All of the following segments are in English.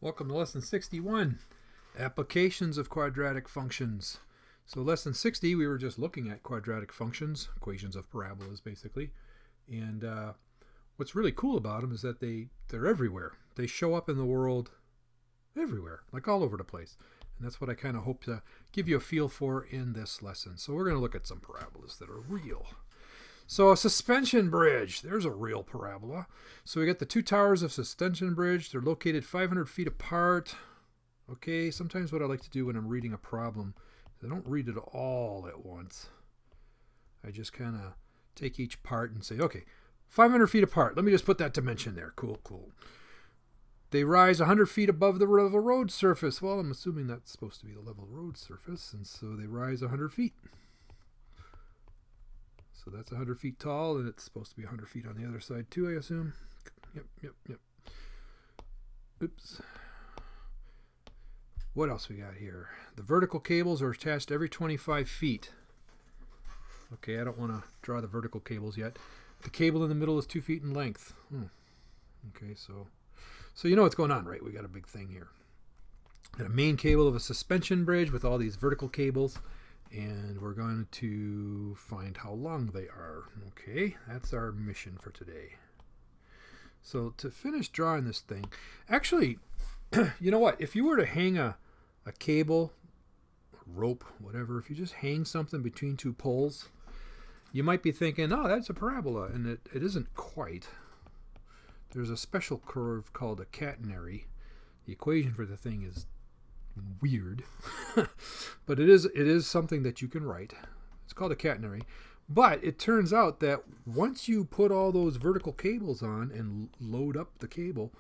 Welcome to Lesson 61, Applications of Quadratic Functions. So Lesson 60, we were just looking at quadratic functions, equations of parabolas basically. And what's really cool about them is that they're everywhere. They show up in the world everywhere, like all over the place. And that's what I kind of hope to give you a feel for in this lesson. So we're going to look at some parabolas that are real. So a suspension bridge, there's a real parabola. So we got the two towers of suspension bridge. They're located 500 feet apart. Okay, sometimes what I like to do when I'm reading a problem is I don't read it all at once. I just kind of take each part and say, okay, 500 feet apart. Let me just put that dimension there. Cool, cool. They rise 100 feet above the level road surface. Well, I'm assuming that's supposed to be the level road surface, and so they rise 100 feet. So that's 100 feet tall, and it's supposed to be 100 feet on the other side too, I assume. Yep. Oops. What else we got here? The vertical cables are attached every 25 feet. Okay, I don't want to draw the vertical cables yet. The cable in the middle is 2 feet in length. Okay, so you know what's going on, right? We got a big thing here. Got a main cable of a suspension bridge with all these vertical cables. And we're going to find how long they are. Okay, that's our mission for today. So to finish drawing this thing, actually, you know what? If you were to hang a cable, a rope, whatever, if you just hang something between two poles, you might be thinking, oh, that's a parabola. And it isn't quite. There's a special curve called a catenary. The equation for the thing is weird, but it is something that you can write. It's called a catenary. But it turns out that once you put all those vertical cables on and load up the cable,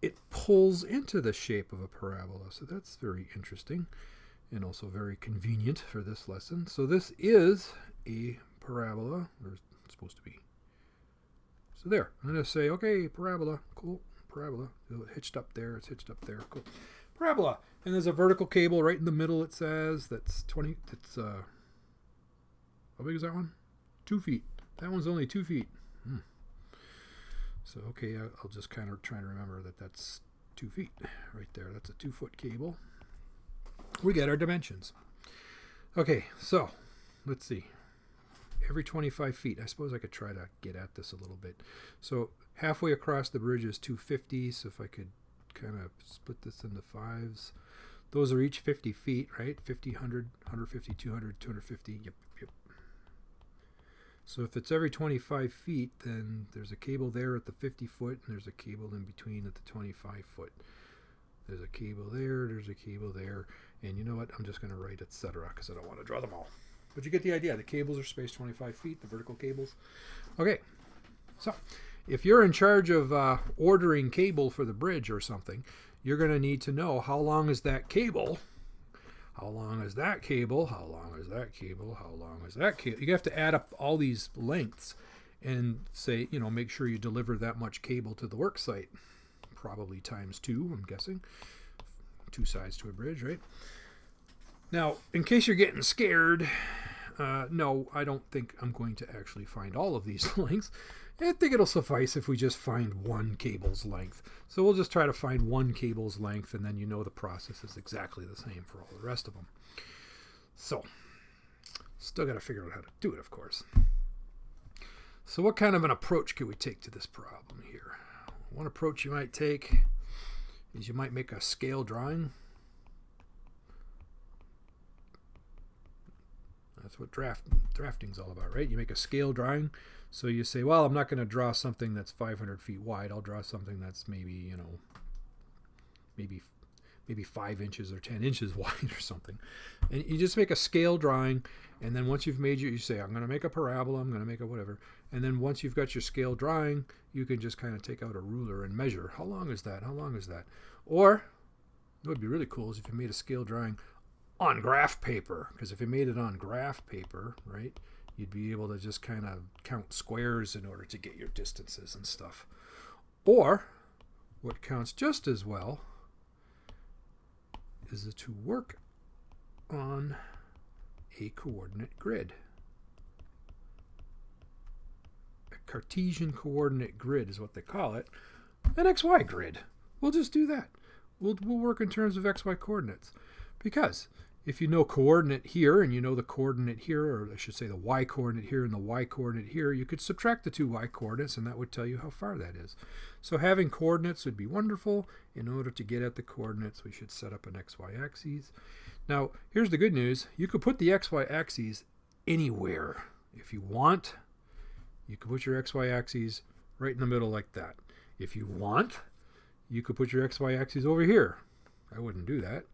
it pulls into the shape of a parabola. So that's very interesting and also very convenient for this lesson. So this is a parabola, or it's supposed to be. So there, I'm going to say, okay, parabola, cool, parabola. It's hitched up there, cool. Parabola. And there's a vertical cable right in the middle, it says. That's 20. It's, how big is that one? 2 feet. That one's only 2 feet. So, okay, I'll just kind of try to remember that that's 2 feet right there. That's a 2-foot cable. We get our dimensions. Okay, so let's see. Every 25 feet. I suppose I could try to get at this a little bit. So halfway across the bridge is 250. So if I could kind of split this into fives. Those are each 50 feet, right? 50, 100, 150, 200, 250. Yep. So if it's every 25 feet, then there's a cable there at the 50 foot, and there's a cable in between at the 25 foot. There's a cable there, there's a cable there, and you know what? I'm just going to write etc. because I don't want to draw them all. But you get the idea. The cables are spaced 25 feet, the vertical cables. Okay, so if you're in charge of ordering cable for the bridge or something, you're going to need to know how long is that cable, how long is that cable, how long is that cable, how long is that cable. You have to add up all these lengths and say, make sure you deliver that much cable to the work site. Probably times 2, I'm guessing. 2 sides to a bridge, right? Now, in case you're getting scared, no, I don't think I'm going to actually find all of these lengths. I think it'll suffice if we just find one cable's length. So we'll just try to find one cable's length, and then the process is exactly the same for all the rest of them. So, still got to figure out how to do it, of course. So what kind of an approach could we take to this problem here? One approach you might take is you might make a scale drawing. That's what drafting's all about, right? You make a scale drawing. So you say, well, I'm not going to draw something that's 500 feet wide. I'll draw something that's maybe 5 inches or 10 inches wide or something. And you just make a scale drawing. And then once you've made you say, I'm going to make a parabola. I'm going to make a whatever. And then once you've got your scale drawing, you can just kind of take out a ruler and measure. How long is that? How long is that? Or what would be really cool is if you made a scale drawing on graph paper, because if you made it on graph paper, right, you'd be able to just kind of count squares in order to get your distances and stuff. Or what counts just as well is to work on a coordinate grid. A Cartesian coordinate grid is what they call it. An XY grid. We'll just do that. we'll work in terms of xy coordinates. Because if you know coordinate here and you know the coordinate here, or I should say the y coordinate here and the y coordinate here, you could subtract the two y coordinates and that would tell you how far that is. So having coordinates would be wonderful. In order to get at the coordinates, we should set up an xy axis. Now, here's the good news. You could put the xy axes anywhere. If you want, you could put your xy axes right in the middle like that. If you want, you could put your xy axes over here. I wouldn't do that.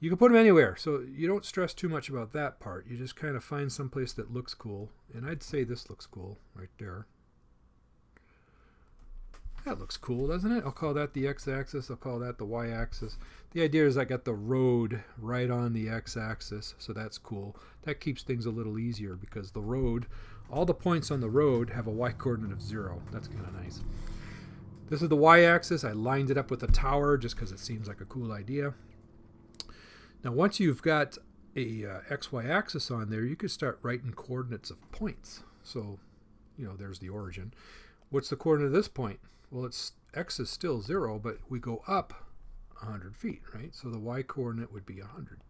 You can put them anywhere, so you don't stress too much about that part. You just kind of find some place that looks cool. And I'd say this looks cool right there. That looks cool, doesn't it? I'll call that the x-axis. I'll call that the y-axis. The idea is I got the road right on the x-axis, so that's cool. That keeps things a little easier because the road, all the points on the road have a y-coordinate of 0. That's kind of nice. This is the y-axis. I lined it up with a tower just because it seems like a cool idea. Now, once you've got a xy axis on there, you could start writing coordinates of points. So, you know, there's the origin. What's the coordinate of this point? Well, x is still 0, but we go up 100 feet, right? So the y coordinate would be 100.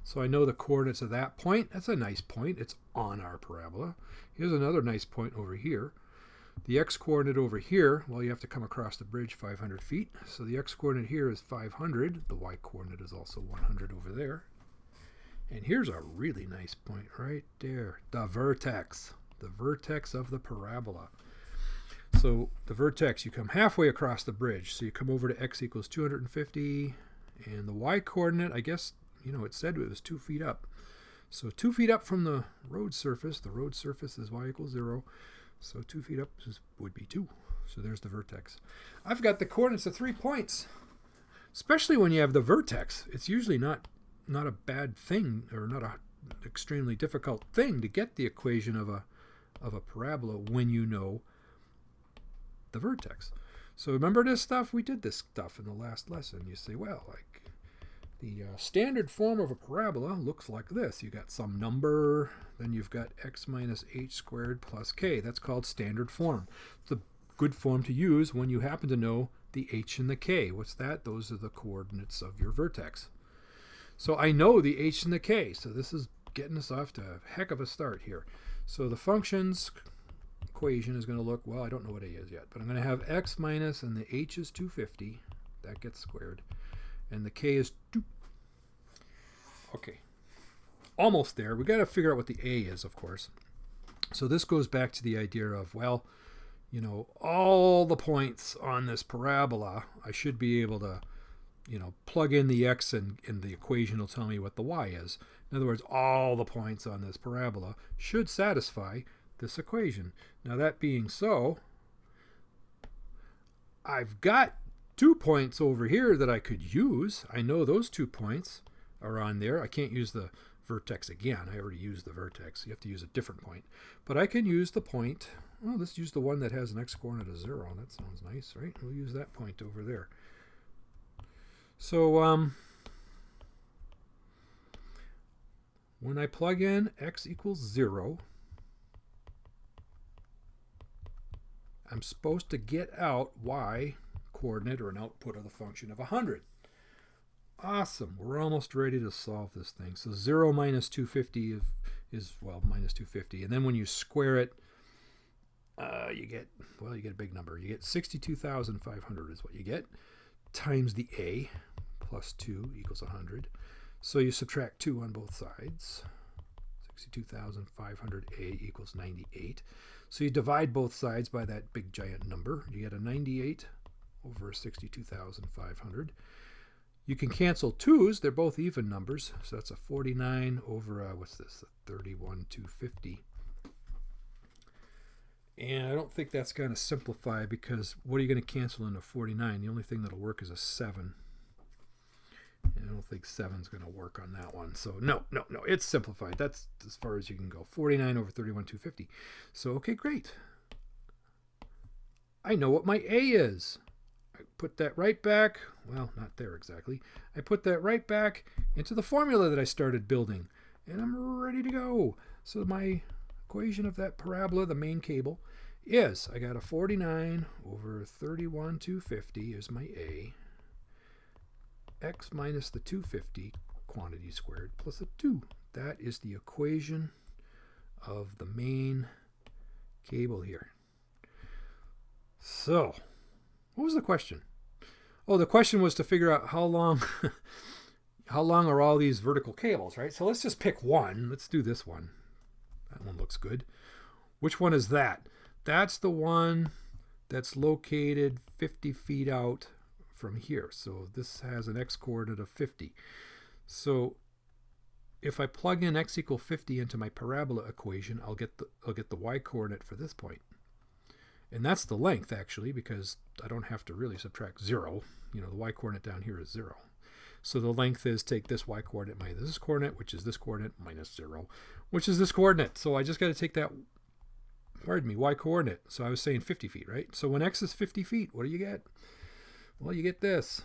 So I know the coordinates of that point. That's a nice point. It's on our parabola. Here's another nice point over here. The x coordinate over here, well, you have to come across the bridge 500 feet. So the x coordinate here is 500. The y coordinate is also 100 over there. And here's a really nice point right there. The vertex of the parabola. So the vertex, you come halfway across the bridge. So you come over to x equals 250. And the y coordinate, I guess, you know, it said it was 2 feet up. So 2 feet up from the road surface is y equals 0. So 2 feet up would be 2. So there's the vertex. I've got the coordinates of 3 points. Especially when you have the vertex. It's usually not a bad thing, or not an extremely difficult thing to get the equation of a parabola when you know the vertex. So remember this stuff? We did this stuff in the last lesson. You say, well, like the standard form of a parabola looks like this. You got some number, then you've got x minus h squared plus k. That's called standard form. It's a good form to use when you happen to know the h and the k. What's that? Those are the coordinates of your vertex. So I know the h and the k. So this is getting us off to a heck of a start here. So the function's equation is going to look, well, I don't know what a is yet, but I'm going to have x minus, and the h is 250. That gets squared. And the k is 2. Okay. Almost there. We got to figure out what the a is, of course. So this goes back to the idea of, well, you know, all the points on this parabola, I should be able to, you know, plug in the x and the equation will tell me what the y is. In other words, all the points on this parabola should satisfy this equation. Now, that being so, I've got 2 points over here that I could use. I know those 2 points are on there. I can't use the vertex again. I already used the vertex. You have to use a different point. But I can use the point. Well, let's use the one that has an x coordinate of 0. That sounds nice, right? We'll use that point over there. So when I plug in x equals 0, I'm supposed to get out y coordinate, or an output of the function of 100. Awesome. We're almost ready to solve this thing. So 0 minus 250 is well, minus 250. And then when you square it, you get a big number. You get 62,500 is what you get, times the a, plus 2 equals 100. So you subtract 2 on both sides. 62,500a equals 98. So you divide both sides by that big giant number. You get a 98 over 62,500. You can cancel 2's. They're both even numbers. So that's a 49 over, what's this, a 31,250. And I don't think that's going to simplify, because what are you going to cancel into 49? The only thing that'll work is a 7. And I don't think 7's going to work on that one. So no, it's simplified. That's as far as you can go. 49 over 31,250. So, okay, great. I know what my a is. I put that right back. Well, not there exactly. I put that right back into the formula that I started building. And I'm ready to go. So my equation of that parabola, the main cable, is I got a 49 over 31,250 is my a. x minus the 250 quantity squared plus a 2. That is the equation of the main cable here. So, what was the question? Oh, the question was to figure out how long how long are all these vertical cables, right? So let's just pick one. Let's do this one. That one looks good. Which one is that? That's the one that's located 50 feet out from here. So this has an x-coordinate of 50. So if I plug in x equals 50 into my parabola equation, I'll get the y-coordinate for this point. And that's the length, actually, because I don't have to really subtract 0. You know, the y-coordinate down here is 0. So the length is take this y-coordinate minus this coordinate, which is this coordinate, minus 0, which is this coordinate. So I just got to take that, pardon me, y-coordinate. So I was saying 50 feet, right? So when x is 50 feet, what do you get? Well, you get this.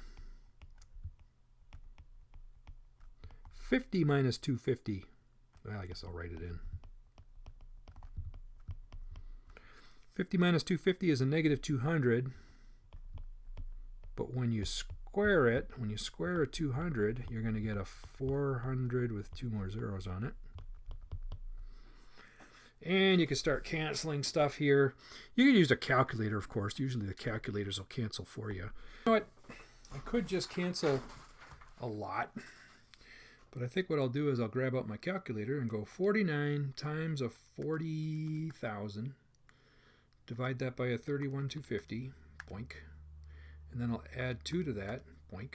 50 minus 250. Well, I guess I'll write it in. 50 minus 250 is a negative 200. But when you square it, when you square a 200, you're going to get a 400 with 2 more zeros on it. And you can start canceling stuff here. You can use a calculator, of course. Usually the calculators will cancel for you. You know what? I could just cancel a lot. But I think what I'll do is I'll grab out my calculator and go 49 times a 40,000. Divide that by a 31,250. Boink. And then I'll add 2 to that. Boink.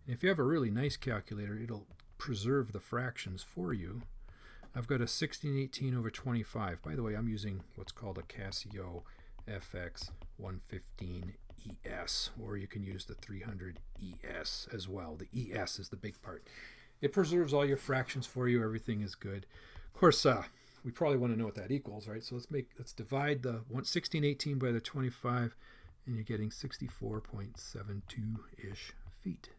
And if you have a really nice calculator, it'll preserve the fractions for you. I've got a 1618 over 25. By the way, I'm using what's called a Casio FX 115 ES, or you can use the 300 ES as well. The ES is the big part. It preserves all your fractions for you. Everything is good. Of course, we probably want to know what that equals, right? So let's divide the 1618 by the 25, and you're getting 64.72-ish feet.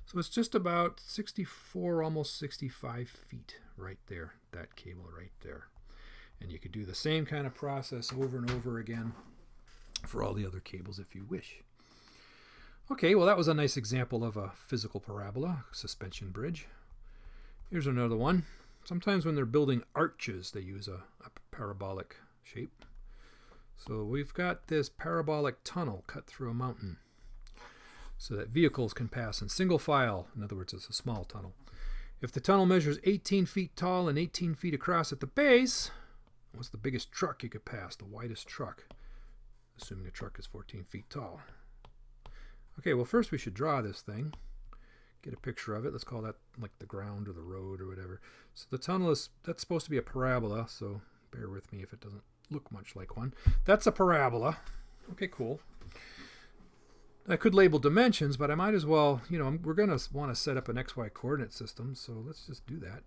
So it's just about 64, almost 65 feet right there, that cable right there. And you could do the same kind of process over and over again for all the other cables if you wish. Okay, well that was a nice example of a physical parabola, suspension bridge. Here's another one. Sometimes when they're building arches, they use a parabolic shape. So we've got this parabolic tunnel cut through a mountain so that vehicles can pass in single file. In other words, it's a small tunnel. If the tunnel measures 18 feet tall and 18 feet across at the base, what's the biggest truck you could pass, the widest truck? Assuming a truck is 14 feet tall. Okay, well first we should draw this thing. Get a picture of it. Let's call that like the ground or the road or whatever. So the tunnel that's supposed to be a parabola, so bear with me if it doesn't look much like one. That's a parabola. Okay, cool. I could label dimensions, but I might as well, you know, we're going to want to set up an XY coordinate system, so let's just do that.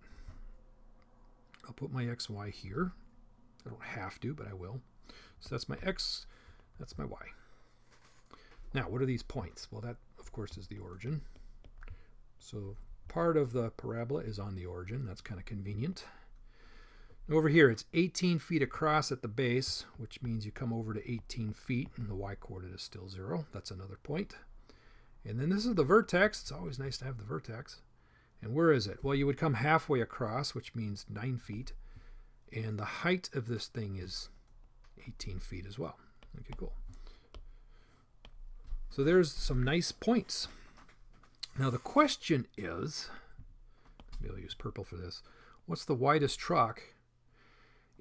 I'll put my XY here. I don't have to, but I will. So that's my X, that's my Y. Now, what are these points? Well, that, of course, is the origin. So part of the parabola is on the origin. That's kind of convenient. Over here, it's 18 feet across at the base, which means you come over to 18 feet, and the y-coordinate is still 0. That's another point. And then this is the vertex. It's always nice to have the vertex. And where is it? Well, you would come halfway across, which means 9 feet. And the height of this thing is 18 feet as well. Okay, cool. So there's some nice points. Now the question is, maybe I'll use purple for this. What's the widest truck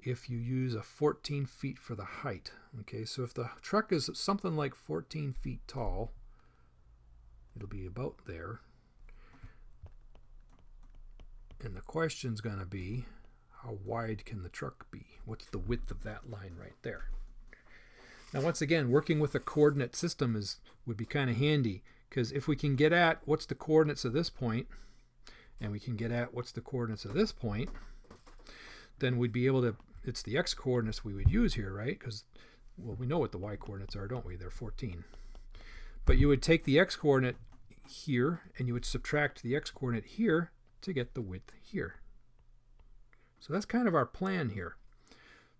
if you use a 14 feet for the height? Okay, so if the truck is something like 14 feet tall, it'll be about there. And the question's going to be, how wide can the truck be? What's the width of that line right there? Now, once again, working with a coordinate system would be kind of handy, because if we can get at what's the coordinates of this point, and we can get at what's the coordinates of this point, then we'd be able to, it's the x coordinates we would use here, right? Because, well, we know what the y coordinates are, don't we? They're 14. But you would take the x coordinate here, and you would subtract the x coordinate here to get the width here. So that's kind of our plan here.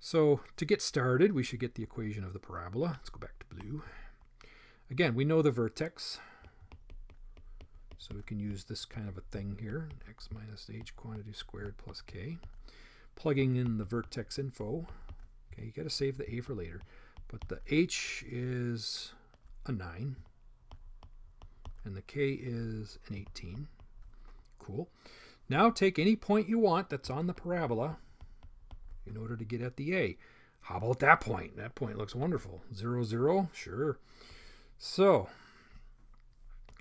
So to get started, we should get the equation of the parabola. Let's go back to blue. Again, we know the vertex. So we can use this kind of a thing here, x minus h quantity squared plus k. Plugging in the vertex info. Okay, you got to save the a for later. But the h is a 9. And the k is an 18. Cool. Now take any point you want that's on the parabola in order to get at the a. How about that point? That point looks wonderful. 0, 0? Sure. So,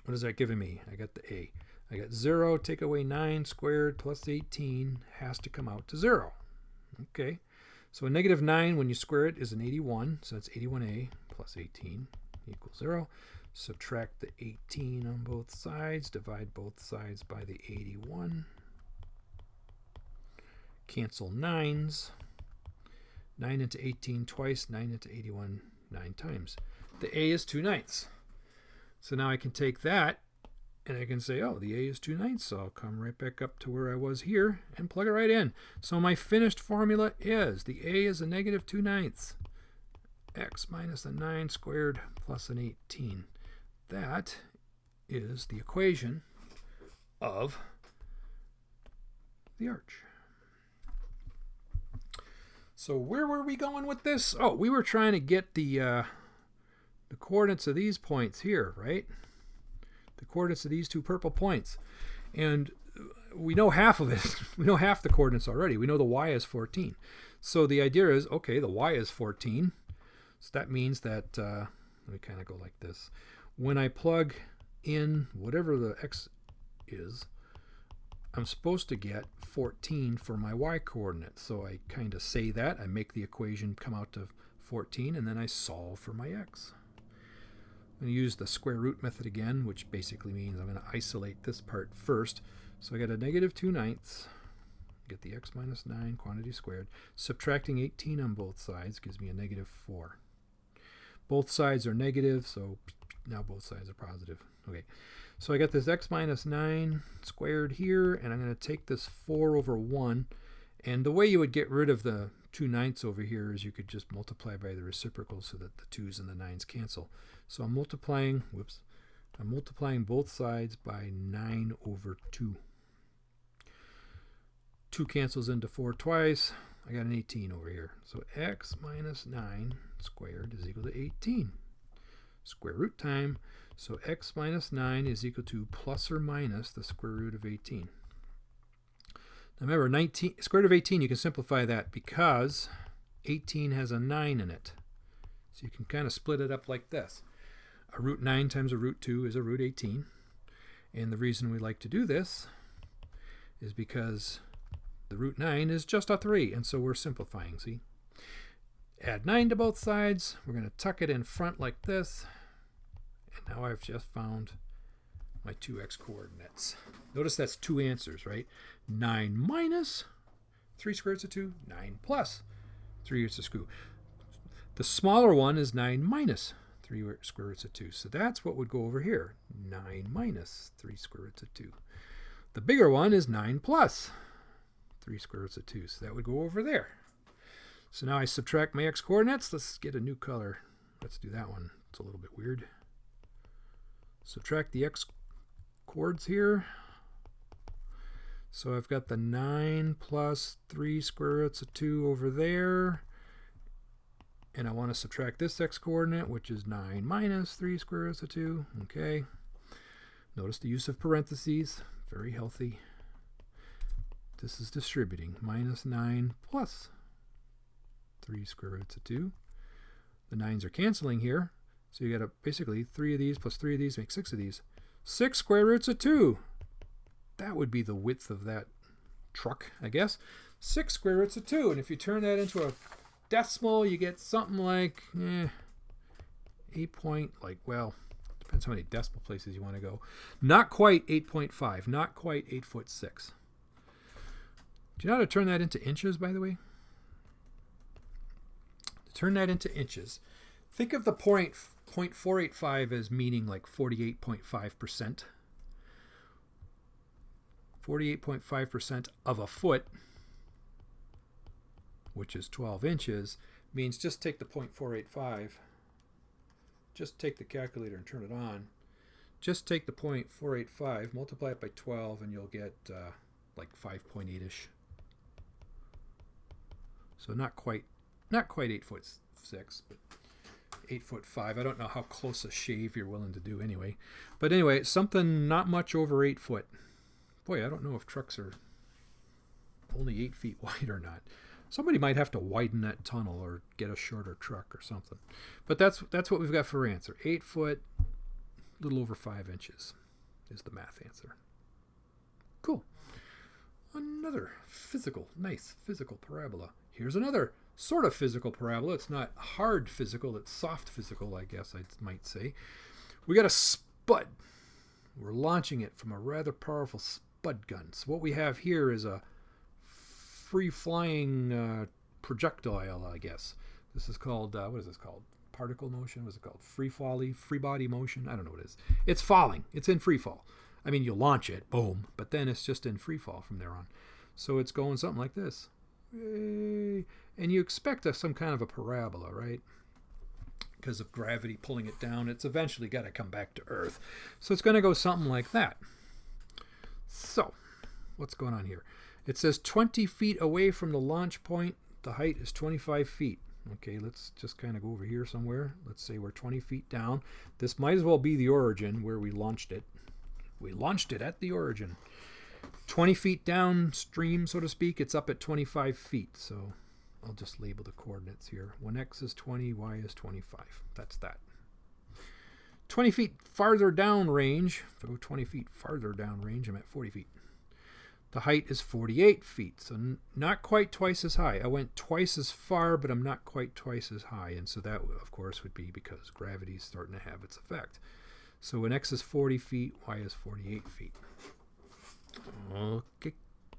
what is that giving me? I got the a. I got 0, take away 9 squared plus 18 has to come out to 0. Okay. So a negative 9 when you square it is an 81. So that's 81a plus 18 equals 0. Subtract the 18 on both sides. Divide both sides by the 81. Cancel 9s. 9 into 18 twice. 9 into 81 9 times. The a is 2/9. So now I can take that and I can say, oh, the a is 2/9. So I'll come right back up to where I was here and plug it right in. So my finished formula is the a is a negative 2/9. X minus a 9 squared plus an 18. That is the equation of the arch. So where were we going with this? Oh, we were trying to get the coordinates of these points here, right? The coordinates of these two purple points. And we know half of it. We know half the coordinates already. We know the y is 14. So the idea is, okay, the y is 14. So that means that, let me kind of go like this. When I plug in whatever the x is, I'm supposed to get 14 for my y coordinate. So I kind of say that. I make the equation come out to 14, and then I solve for my x. I'm going to use the square root method again, which basically means I'm going to isolate this part first. So I got a negative 2/9. Get the x minus 9 quantity squared. Subtracting 18 on both sides gives me a negative 4. Both sides are negative, so now both sides are positive. Okay, so I got this x minus 9 squared here, and I'm going to take this 4 over 1. And the way you would get rid of the 2/9 over here is you could just multiply by the reciprocal so that the 2's and the 9's cancel. So I'm multiplying, I'm multiplying both sides by 9 over 2. 2 cancels into 4 twice. I got an 18 over here. So x minus 9 squared is equal to 18. Square root time. So x minus 9 is equal to plus or minus the square root of 18. Now remember, square root of 18, you can simplify that because 18 has a 9 in it. So you can kind of split it up like this. A root 9 times a root 2 is a root 18. And the reason we like to do this is because the root 9 is just a 3, and so we're simplifying, see? Add 9 to both sides. We're going to tuck it in front like this. And now I've just found my 2x coordinates. Notice that's 2 answers, right? 9 minus 3 square roots of 2, 9 plus 3 roots of 2. The smaller one is 9 minus 3 square roots of 2. So that's what would go over here. 9 minus 3 square roots of 2. The bigger one is 9 plus 3 square roots of 2. So that would go over there. So now I subtract my x coordinates. Let's get a new color. Let's do that one. It's a little bit weird. Subtract the x coords here. So I've got the 9 plus 3 square roots of 2 over there. And I want to subtract this x coordinate, which is 9 minus 3 square roots of 2. Okay. Notice the use of parentheses. Very healthy. This is distributing. Minus 9 plus 3 square roots of 2. The 9's are canceling here. So you got basically 3 of these plus 3 of these make 6 of these. 6 square roots of 2. That would be the width of that truck, I guess. 6 square roots of 2. And if you turn that into a decimal, you get something like 8 point, well, depends how many decimal places you want to go. Not quite 8.5. Not quite 8'6". Do you know how to turn that into inches, by the way? To turn that into inches, think of the 0.485 as meaning like 48.5%. 48.5% of a foot, which is 12 inches, means just take the 0.485, just take the calculator and turn it on, just take the 0.485, multiply it by 12, and you'll get like 5.8-ish. So not quite 8'6", but 8'5". I don't know how close a shave you're willing to do anyway. But anyway, something not much over 8 foot. Boy, I don't know if trucks are only 8 feet wide or not. Somebody might have to widen that tunnel or get a shorter truck or something. But that's what we've got for our answer. 8 foot, a little over 5 inches is the math answer. Cool. Another nice physical parabola. Here's another sort of physical parabola. It's not hard physical, it's soft physical, I guess I might say. We got a Spud. We're launching it from a rather powerful Spud gun. So what we have here is a free-flying projectile, I guess. This is called, what is this called? Particle motion? What's it called? Free body motion? I don't know what it is. It's falling. It's in free fall. I mean, you launch it, boom, but then it's just in free fall from there on. So it's going something like this. Yay. And you expect some kind of a parabola, right? Because of gravity pulling it down, it's eventually got to come back to Earth. So it's going to go something like that. So, what's going on here? It says 20 feet away from the launch point, the height is 25 feet. Okay, let's just kind of go over here somewhere. Let's say we're 20 feet down. This might as well be the origin where we launched it. We launched it at the origin. 20 feet downstream, so to speak, it's up at 25 feet. So I'll just label the coordinates here. When x is 20, y is 25. That's that. 20 feet farther down range. If I go 20 feet farther down range, I'm at 40 feet. The height is 48 feet, so not quite twice as high. I went twice as far, but I'm not quite twice as high. And so that, of course, would be because gravity is starting to have its effect. So when x is 40 feet, y is 48 feet. Okay,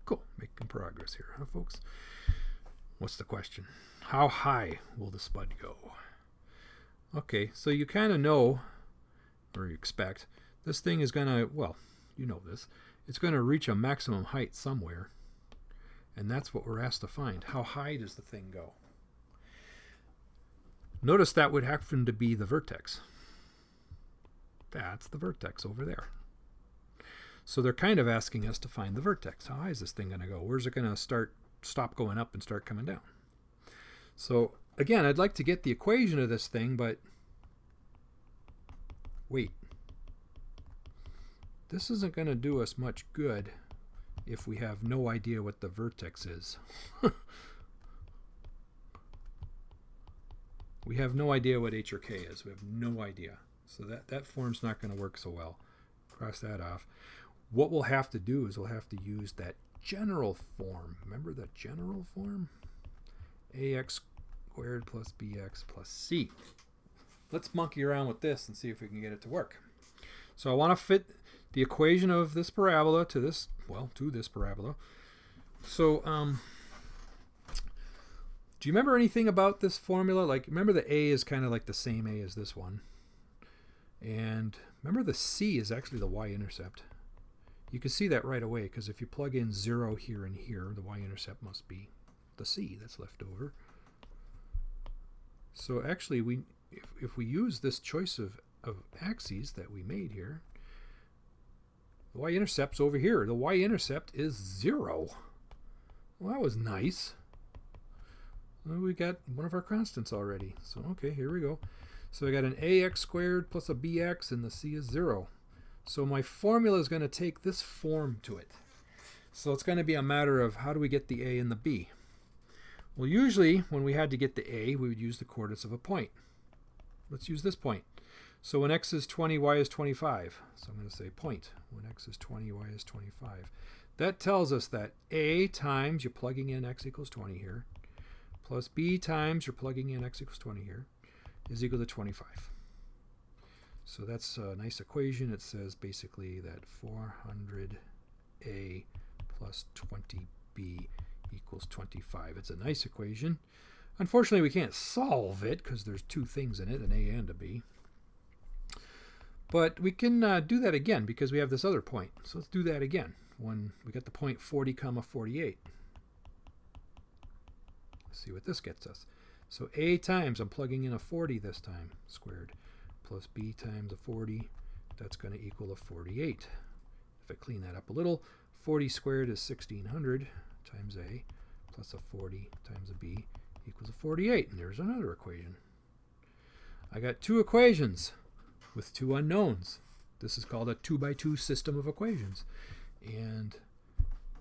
cool. Making progress here, huh, folks? What's the question? How high will the Spud go? Okay, so you kind of know, or you expect, this thing is going to, well, you know this, it's going to reach a maximum height somewhere. And that's what we're asked to find. How high does the thing go? Notice that would happen to be the vertex. That's the vertex over there. So they're kind of asking us to find the vertex. How high is this thing going to go? Where's it going to stop going up and start coming down? So again, I'd like to get the equation of this thing, but wait. This isn't going to do us much good if we have no idea what the vertex is. We have no idea what h or k is. We have no idea. So that form's not going to work so well. Cross that off. What we'll have to do is we'll have to use that general form. Remember that general form? ax squared plus bx plus c. Let's monkey around with this and see if we can get it to work. So I want to fit the equation of this parabola to this, well, to this parabola. So, do you remember anything about this formula? Like, remember the a is kind of like the same a as this one. And remember the c is actually the y-intercept. You can see that right away, because if you plug in 0 here and here, the y-intercept must be the c that's left over. So actually, if we use this choice of axes that we made here, the y-intercept's over here. The y-intercept is 0. Well, that was nice. Well, we got one of our constants already. So, okay, here we go. So I got an ax squared plus a bx, and the c is 0. So my formula is going to take this form to it. So it's going to be a matter of how do we get the a and the b. Well, usually when we had to get the a, we would use the coordinates of a point. Let's use this point. So when x is 20, y is 25. So I'm going to say point. When x is 20, y is 25. That tells us that a times, you're plugging in x equals 20 here, plus b times, you're plugging in x equals 20 here, is equal to 25. So that's a nice equation. It says basically that 400a plus 20b equals 25. It's a nice equation. Unfortunately, we can't solve it because there's two things in it, an a and a b. But we can do that again because we have this other point. So let's do that again. When we get the point 40, 48. Let's see what this gets us. So a times, I'm plugging in a 40 this time, squared, plus b times a 40 that's going to equal a 48. If I clean that up a little, 40 squared is 1600 times A plus a 40 times a B equals a 48. And there's another equation. I got two equations with two unknowns. This is called a 2x2 system of equations. And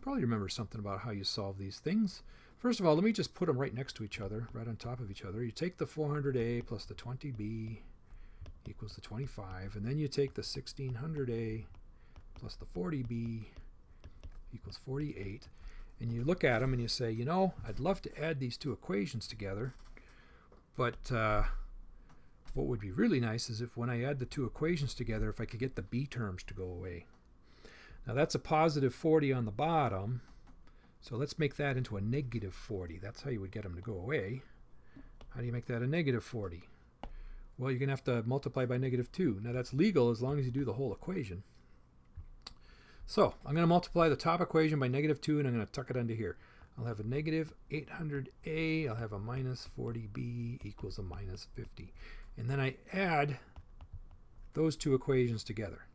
probably remember something about how you solve these things. First of all, let me just put them right next to each other, right on top of each other. You take the 400A plus the 20B equals the 25, and then you take the 1600A plus the 40B equals 48, and you look at them and you say, you know, I'd love to add these two equations together, but what would be really nice is if when I add the two equations together, if I could get the B terms to go away. Now that's a positive 40 on the bottom, so let's make that into a negative 40. That's how you would get them to go away. How do you make that a negative 40? Well, you're going to have to multiply by negative 2. Now that's legal as long as you do the whole equation. So I'm going to multiply the top equation by negative 2, and I'm going to tuck it under here. I'll have a negative 800A, I'll have a minus 40B equals a minus 50. And then I add those two equations together.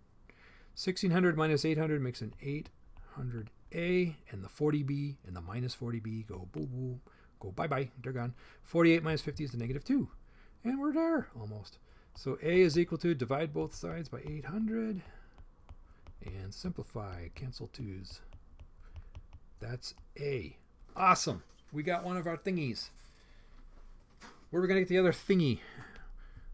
1600 minus 800 makes an 800A, and the 40B and the minus 40B go boo boo, go bye bye, they're gone. 48 minus 50 is the negative 2. And we're there, almost. So A is equal to, divide both sides by 800, and simplify, cancel 2's. That's A. Awesome. We got one of our thingies. Where are we going to get the other thingy?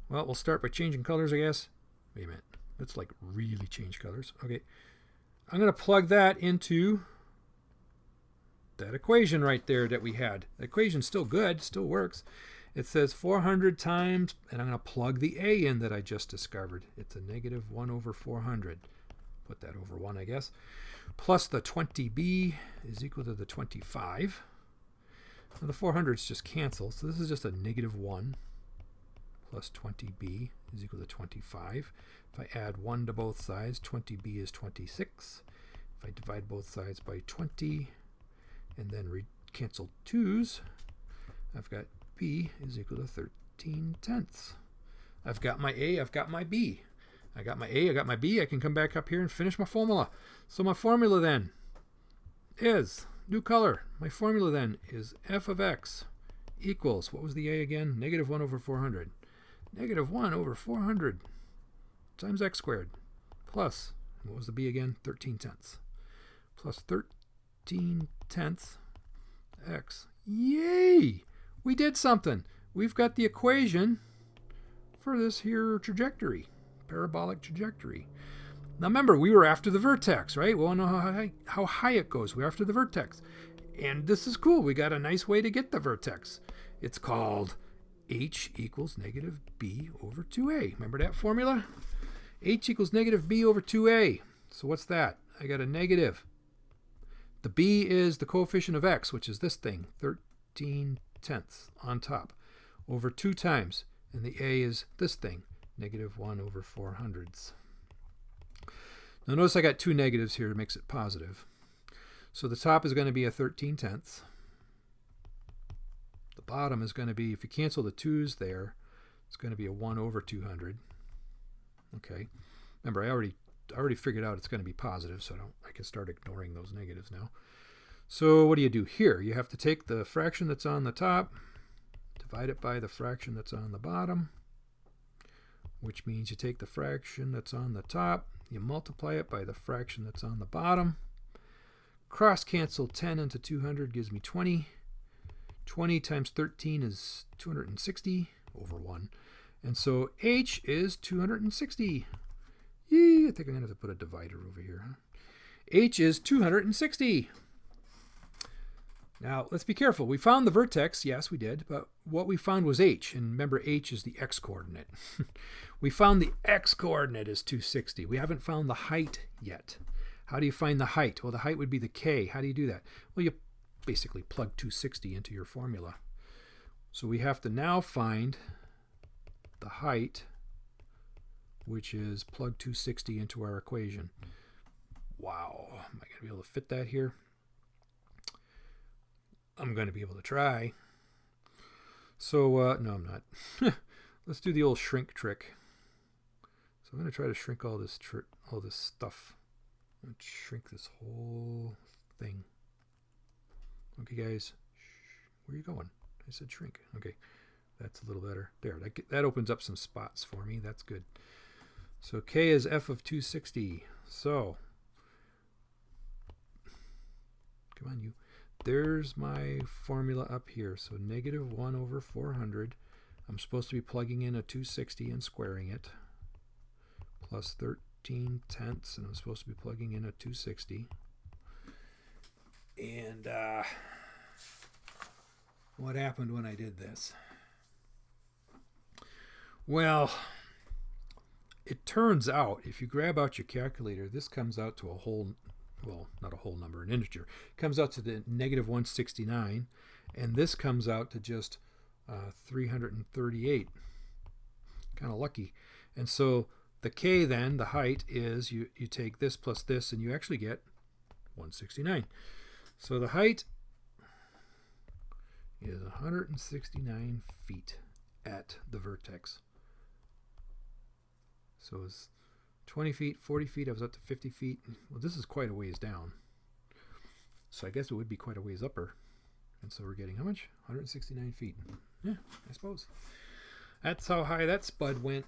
Well, we'll start by changing colors, I guess. Wait a minute. Let's like really change colors. Okay. I'm going to plug that into that equation right there that we had. The equation's still good, still works. It says 400 times, and I'm going to plug the A in that I just discovered. It's a negative 1 over 400. Put that over 1, I guess. Plus the 20B is equal to the 25. Now the 400s just cancel, so this is just a negative 1 plus 20B is equal to 25. If I add 1 to both sides, 20B is 26. If I divide both sides by 20 and then cancel 2's, I've got B is equal to 13 tenths. I've got my A, I've got my B. I got my A, I got my B. I can come back up here and finish my formula. So my formula then is, new color, my formula then is f of x equals, what was the A again? Negative 1 over 400. Negative 1 over 400 times x squared plus, what was the B again? 13 tenths. Plus 13 tenths x. Yay! We did something. We've got the equation for this here trajectory, parabolic trajectory. Now remember, we were after the vertex, right? We want to know how high it goes. We're after the vertex. And this is cool. We got a nice way to get the vertex. It's called h equals negative b over 2a. Remember that formula? H equals negative b over 2a. So what's that? I got a negative. The b is the coefficient of x, which is this thing, 13 tenths on top, over 2 times. And the a is this thing, negative 1 over 400ths. Now notice I got two negatives here, it makes it positive. So the top is going to be a 13 tenths. The bottom is going to be, if you cancel the 2's there, it's going to be a 1 over 200. Okay. Remember, I already figured out it's going to be positive, so I can start ignoring those negatives now. So what do you do here? You have to take the fraction that's on the top, divide it by the fraction that's on the bottom, which means you take the fraction that's on the top, you multiply it by the fraction that's on the bottom. Cross cancel 10 into 200 gives me 20. 20 times 13 is 260 over 1. And so h is 260. Yee, I think I'm going to have to put a divider over here. Huh? H is 260. Now, let's be careful. We found the vertex. Yes, we did. But what we found was h. And remember, h is the x-coordinate. We found the x-coordinate is 260. We haven't found the height yet. How do you find the height? Well, the height would be the k. How do you do that? Well, you basically plug 260 into your formula. So we have to now find the height, which is plug 260 into our equation. Wow. Am I going to be able to fit that here? I'm going to be able to try. So, no, I'm not. Let's do the old shrink trick. So I'm going to try to shrink all this stuff. I'm going to shrink this whole thing. Okay, guys. Where are you going? I said shrink. Okay, that's a little better. There, that opens up some spots for me. That's good. So K is f of 260. So, come on, you. There's my formula up here. So negative 1 over 400. I'm supposed to be plugging in a 260 and squaring it. Plus 13 tenths, and I'm supposed to be plugging in a 260. And what happened when I did this? Well, it turns out, if you grab out your calculator, this comes out to a whole, well, not a whole number, an integer. It comes out to the negative 169, and this comes out to just 338. Kind of lucky. And so the K then, the height, is you take this plus this, and you actually get 169. So the height is 169 feet at the vertex. So it's 20 feet, 40 feet, I was up to 50 feet. Well, this is quite a ways down. So I guess it would be quite a ways upper. And so we're getting how much? 169 feet. Yeah, I suppose. That's how high that spud went.